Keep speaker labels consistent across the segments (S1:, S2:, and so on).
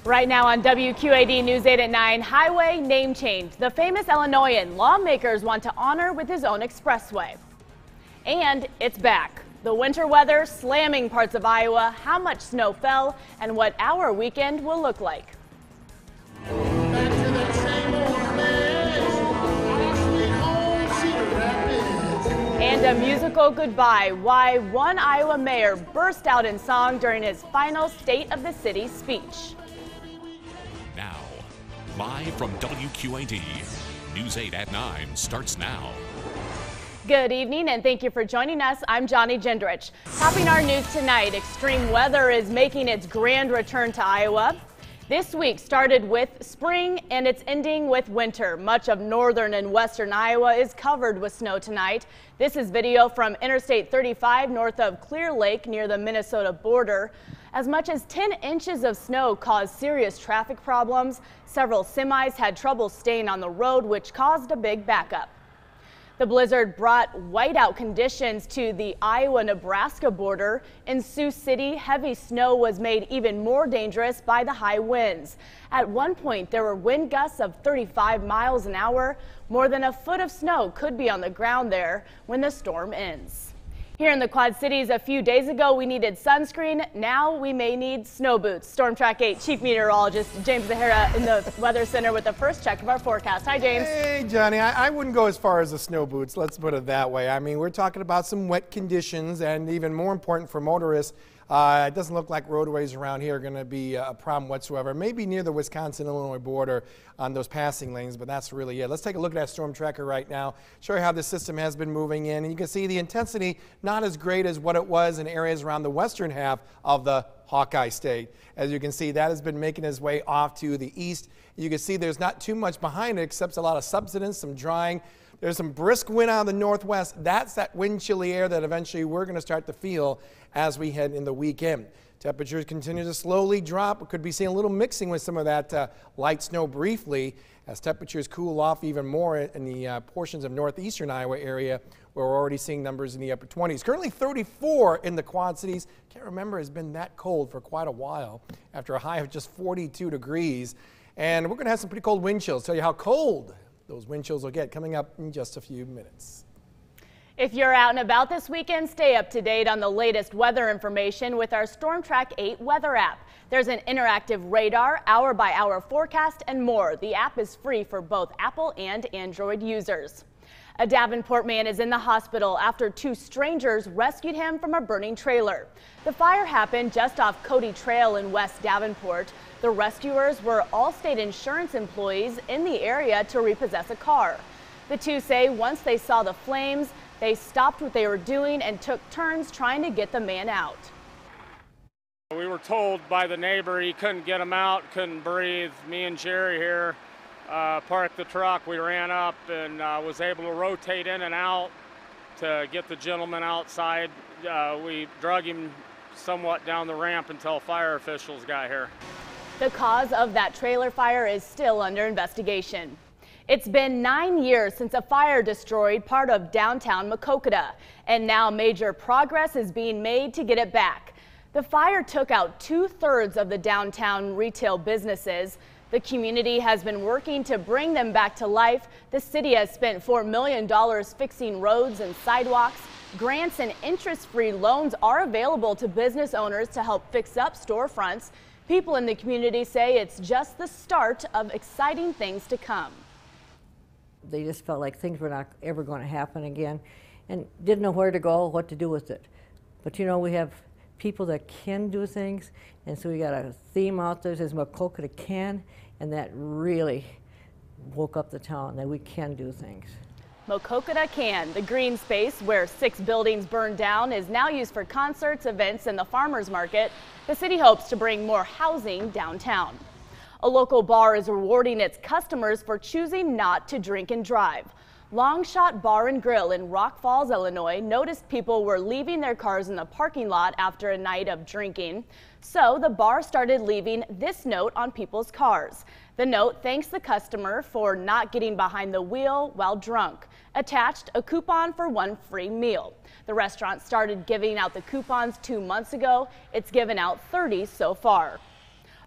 S1: Right now on WQAD News 8 at 9, highway name change. The famous Illinoisan lawmakers want to honor with his own expressway. And it's back. The winter weather slamming parts of Iowa, how much snow fell, and what our weekend will look like.
S2: Back to the same old place, our sweet home Cedar Rapids.
S1: And a musical goodbye. Why one Iowa mayor burst out in song during his final State of the City speech.
S3: Now, live from WQAD, News 8 at 9 starts now.
S1: Good evening and thank you for joining us. I'm Johnnie Jindrich. Topping our news tonight, extreme weather is making its grand return to Iowa. This week started with spring and it's ending with winter. Much of northern and western Iowa is covered with snow tonight. This is video from Interstate 35 north of Clear Lake near the Minnesota border. As much as 10 inches of snow caused serious traffic problems. Several semis had trouble staying on the road, which caused a big backup. The blizzard brought whiteout conditions to the Iowa-Nebraska border. In Sioux City, heavy snow was made even more dangerous by the high winds. At one point, there were wind gusts of 35 miles an hour. More than a foot of snow could be on the ground there when the storm ends. Here in the Quad Cities a few days ago, we needed sunscreen. Now we may need snow boots. Storm Track 8 Chief Meteorologist James Zahara in the Weather Center with the first check of our forecast. Hi, James.
S4: Hey, Johnny. I wouldn't go as far as the snow boots. Let's put it that way. I mean, we're talking about some wet conditions, and even more important for motorists, it doesn't look like roadways around here are going to be a problem whatsoever. Maybe near the Wisconsin-Illinois border on those passing lanes, but that's really it. Let's take a look at that storm tracker right now, show you how the system has been moving in. And you can see the intensity not as great as what it was in areas around the western half of the Hawkeye State. As you can see, that has been making its way off to the east. You can see there's not too much behind it except a lot of subsidence, some drying. There's some brisk wind out of the northwest. That's that wind chilly air that eventually we're going to start to feel as we head in the weekend. Temperatures continue to slowly drop. We could be seeing a little mixing with some of that light snow briefly as temperatures cool off even more in the portions of northeastern Iowa area where we're already seeing numbers in the upper 20s. Currently 34 in the Quad Cities. Can't remember it's been that cold for quite a while after a high of just 42 degrees. And we're going to have some pretty cold wind chills. Tell you how cold those wind chills will get coming up in just a few minutes.
S1: If you're out and about this weekend, stay up to date on the latest weather information with our Storm Track 8 weather app. There's an interactive radar, hour-by-hour forecast, and more. The app is free for both Apple and Android users. A Davenport man is in the hospital after two strangers rescued him from a burning trailer. The fire happened just off Cody Trail in West Davenport. The rescuers were Allstate insurance employees in the area to repossess a car. The two say once they saw the flames, they stopped what they were doing and took turns trying to get the man out.
S5: We were told by the neighbor he couldn't get him out, couldn't breathe. Me and Jerry here parked the truck. We ran up and was able to rotate in and out to get the gentleman outside. We drug him somewhat down the ramp until fire officials got here.
S1: The cause of that trailer fire is still under investigation. It's been 9 years since a fire destroyed part of downtown Maquoketa, and now major progress is being made to get it back. The fire took out 2/3 of the downtown retail businesses. The community has been working to bring them back to life. The city has spent $4 million fixing roads and sidewalks. Grants and interest-free loans are available to business owners to help fix up storefronts. People in the community say it's just the start of exciting things to come.
S6: They just felt like things were not ever going to happen again and didn't know where to go, what to do with it. But you know, we have people that can do things, and so we got a theme out there that says Maquoketa can, and that really woke up the town that we can do things.
S1: Maquoketa can. The green space where 6 buildings burned down is now used for concerts, events, and the farmers market. The city hopes to bring more housing downtown. A local bar is rewarding its customers for choosing not to drink and drive. Longshot Bar and Grill in Rock Falls, Illinois noticed people were leaving their cars in the parking lot after a night of drinking. So the bar started leaving this note on people's cars. The note thanks the customer for not getting behind the wheel while drunk. Attached, a coupon for 1 free meal. The restaurant started giving out the coupons 2 months ago. It's given out 30 so far.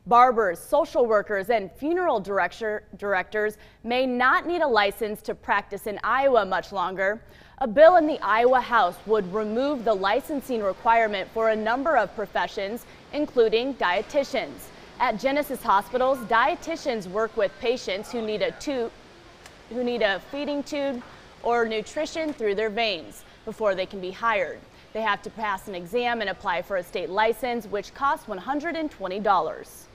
S1: Barbers, social workers, and funeral directors may not need a license to practice in Iowa much longer. A bill in the Iowa House would remove the licensing requirement for a number of professions, including dietitians. At Genesis hospitals, dietitians work with patients who need a feeding tube or nutrition through their veins before they can be hired. They have to pass an exam and apply for a state license, which costs $120.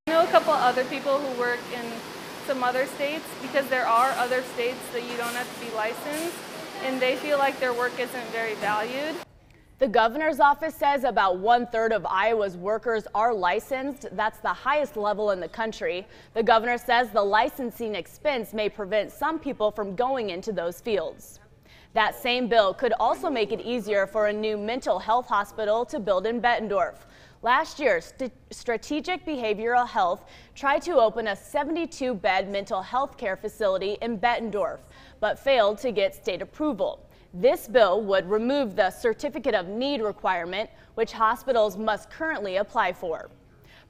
S7: I know a couple other people who work in some other states, because there are other states that you don't have to be licensed, and they feel like their work isn't very valued.
S1: The governor's office says about 1/3 of Iowa's workers are licensed. That's the highest level in the country. The governor says the licensing expense may prevent some people from going into those fields. That same bill could also make it easier for a new mental health hospital to build in Bettendorf. Last year, Strategic Behavioral Health tried to open a 72-bed mental health care facility in Bettendorf, but failed to get state approval. This bill would remove the Certificate of Need requirement, which hospitals must currently apply for.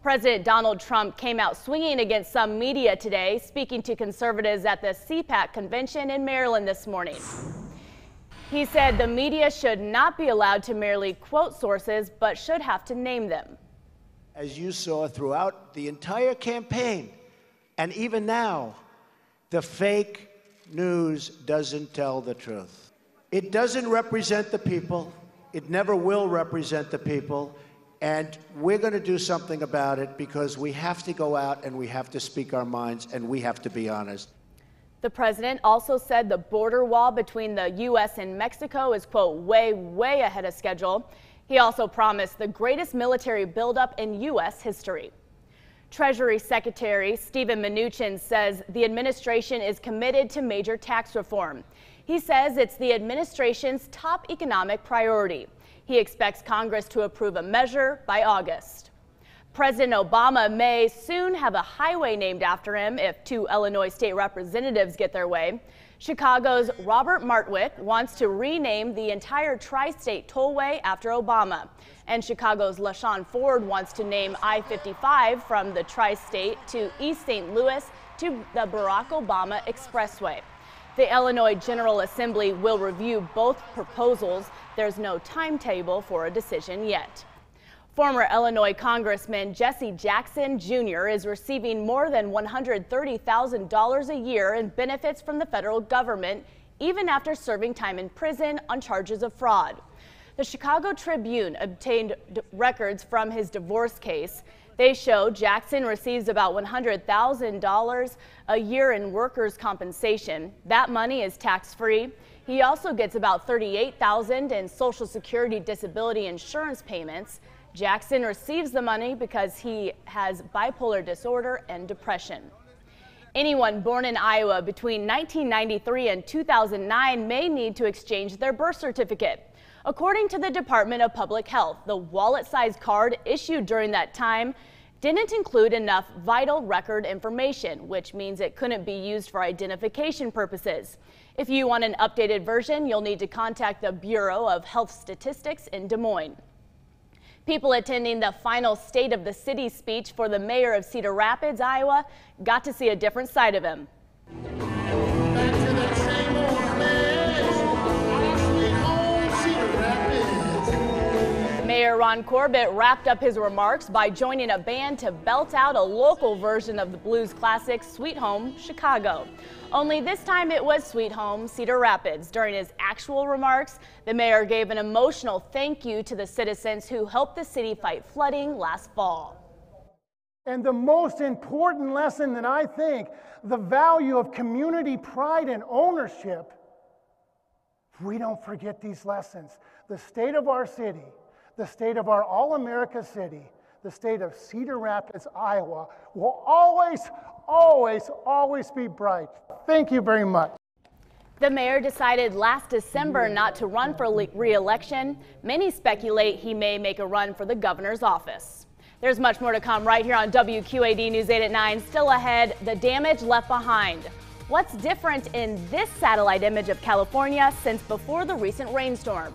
S1: President Donald Trump came out swinging against some media today, speaking to conservatives at the CPAC convention in Maryland this morning. He said the media should not be allowed to merely quote sources, but should have to name them.
S8: As you saw throughout the entire campaign, and even now, the fake news doesn't tell the truth. It doesn't represent the people. It never will represent the people. And we're going to do something about it, because we have to go out and we have to speak our minds and we have to be honest.
S1: The president also said the border wall between the U.S. and Mexico is, quote, way ahead of schedule. He also promised the greatest military buildup in U.S. history. Treasury Secretary Steven Mnuchin says the administration is committed to major tax reform. He says it's the administration's top economic priority. He expects Congress to approve a measure by August. President Obama may soon have a highway named after him if 2 Illinois state representatives get their way. Chicago's Robert Martwick wants to rename the entire Tri-State Tollway after Obama. And Chicago's LaShawn Ford wants to name I-55 from the Tri-State to East St. Louis to the Barack Obama Expressway. The Illinois General Assembly will review both proposals. There's no timetable for a decision yet. Former Illinois Congressman Jesse Jackson Jr. is receiving more than $130,000 a year in benefits from the federal government, even after serving time in prison on charges of fraud. The Chicago Tribune obtained records from his divorce case. They show Jackson receives about $100,000 a year in workers' compensation. That money is tax-free. He also gets about $38,000 in Social Security disability insurance payments. Jackson receives the money because he has bipolar disorder and depression. Anyone born in Iowa between 1993 and 2009 may need to exchange their birth certificate. According to the Department of Public Health, the wallet-sized card issued during that time didn't include enough vital record information, which means it couldn't be used for identification purposes. If you want an updated version, you'll need to contact the Bureau of Health Statistics in Des Moines. People attending the final State of the City speech for the mayor of Cedar Rapids, Iowa, got to see a different side of him.
S2: Back to that same old place, our sweet home, Cedar Rapids.
S1: Mayor Ron Corbett wrapped up his remarks by joining a band to belt out a local version of the blues classic Sweet Home Chicago. Only this time it was Sweet Home Cedar Rapids. During his actual remarks, the mayor gave an emotional thank you to the citizens who helped the city fight flooding last fall.
S9: And the most important lesson that I think, the value of community pride and ownership, we don't forget these lessons. The state of our city, the state of our all-America city, the state of Cedar Rapids, Iowa, will always, always, always be bright. Thank you very much.
S1: The mayor decided last December not to run for re-election. Many speculate he may make a run for the governor's office. There's much more to come right here on WQAD News 8 at 9. Still ahead, the damage left behind. What's different in this satellite image of California since before the recent rainstorm?